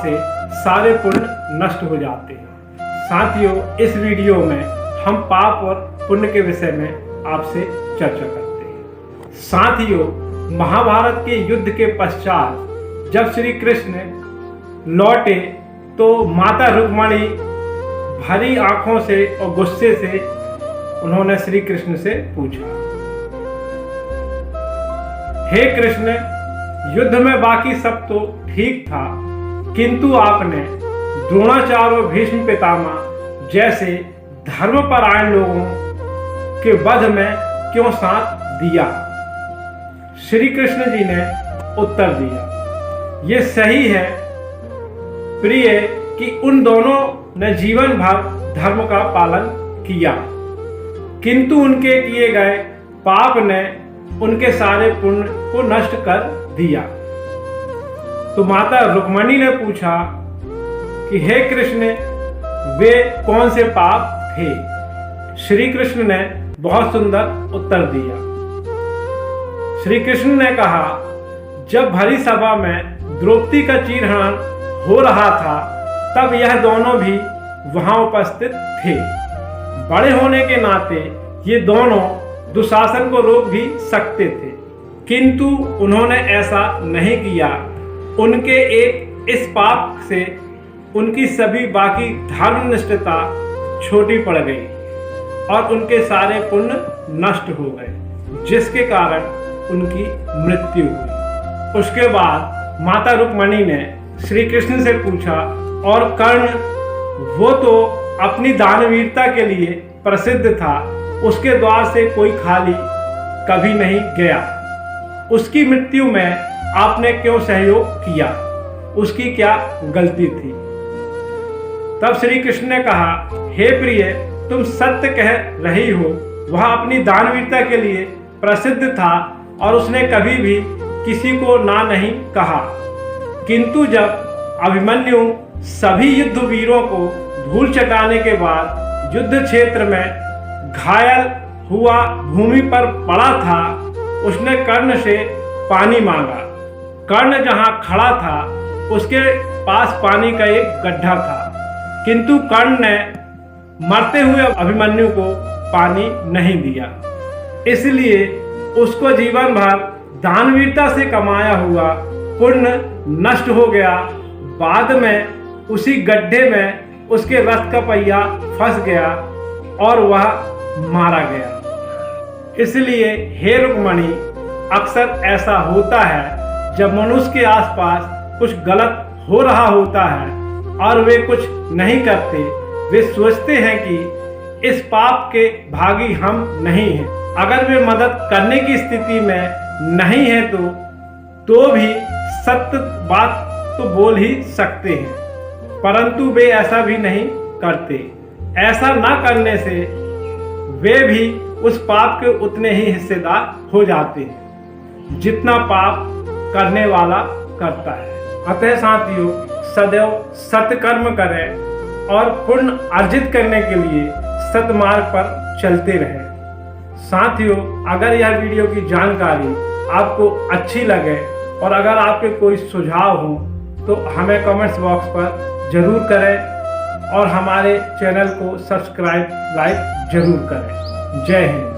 से सारे पुण्य नष्ट हो जाते हैं। साथियों, इस वीडियो में हम पाप और पुण्य के विषय में आपसे चर्चा करते हैं। साथियों, महाभारत के युद्ध के पश्चात जब श्री कृष्ण लौटे तो माता रुक्मिणी भरी आंखों से और गुस्से से उन्होंने श्री कृष्ण से पूछा, हे कृष्ण, युद्ध में बाकी सब तो ठीक था, किंतु आपने द्रोणाचार्य और भीष्म पितामह जैसे धर्मपरायण लोगों के वध में क्यों साथ दिया? श्री कृष्ण जी ने उत्तर दिया, ये सही है प्रिय कि उन दोनों ने जीवन भर धर्म का पालन किया, किंतु उनके किए गए पाप ने उनके सारे पुण्य को नष्ट कर दिया। तो माता रुक्मिणी ने पूछा कि हे कृष्ण, वे कौन से पाप थे? श्री कृष्ण ने बहुत सुंदर उत्तर दिया। श्री कृष्ण ने कहा, जब भरी सभा में द्रौपदी का चीरहरण हो रहा था तब यह दोनों भी वहां उपस्थित थे। बड़े होने के नाते ये दोनों दुशासन को रोक भी सकते थे, किंतु उन्होंने ऐसा नहीं किया। उनके एक इस पाप से उनकी सभी बाकी धर्मनिष्ठता छोटी पड़ गई और उनके सारे पुण्य नष्ट हो गए, जिसके कारण उनकी मृत्यु हुई। उसके बाद माता रुक्मिणी ने श्री कृष्ण से पूछा, और कर्ण, वो तो अपनी दानवीरता के लिए प्रसिद्ध था, उसके द्वार से कोई खाली कभी नहीं गया। उसकी मृत्यु में आपने क्यों सहयोग किया? उसकी क्या गलती थी? तब श्री कृष्ण ने कहा, हे प्रिय, तुम सत्य कह रही हो। वह अपनी दानवीरता के लिए प्रसिद्ध था और उसने कभी भी किसी को ना नहीं कहा, किंतु जब अभिमन्यु सभी युद्ध वीरों को धूल चटाने के बाद युद्ध क्षेत्र में घायल हुआ भूमि पर पड़ा था, उसने कर्ण से पानी मांगा। कर्ण जहां खड़ा था उसके पास पानी का एक गड्ढा था, किंतु कर्ण ने मरते हुए अभिमन्यु को पानी नहीं दिया। इसलिए उसको जीवन भर दानवीरता से कमाया हुआ पुण्य नष्ट हो गया। बाद में उसी गड्ढे में उसके रथ का पहिया फंस गया और वह मारा गया। इसलिए हे रुक्मिणी, अक्सर ऐसा होता है जब मनुष्य के आसपास कुछ गलत हो रहा होता है और वे कुछ नहीं करते, वे सोचते हैं कि इस पाप के भागी हम नहीं हैं। अगर वे मदद करने की स्थिति में नहीं है तो भी सत्य बात तो बोल ही सकते हैं, परंतु वे ऐसा भी नहीं करते। ऐसा ना करने से वे भी उस पाप के उतने ही हिस्सेदार हो जाते हैं जितना पाप करने वाला करता है। अतः साथियों, सदैव सत्कर्म करें और पुण्य अर्जित करने के लिए सत्मार्ग पर चलते रहें। साथियों, अगर यह वीडियो की जानकारी आपको अच्छी लगे और अगर आपके कोई सुझाव हो तो हमें कमेंट्स बॉक्स पर जरूर करें और हमारे चैनल को सब्सक्राइब लाइक जरूर करें। जय हिंद।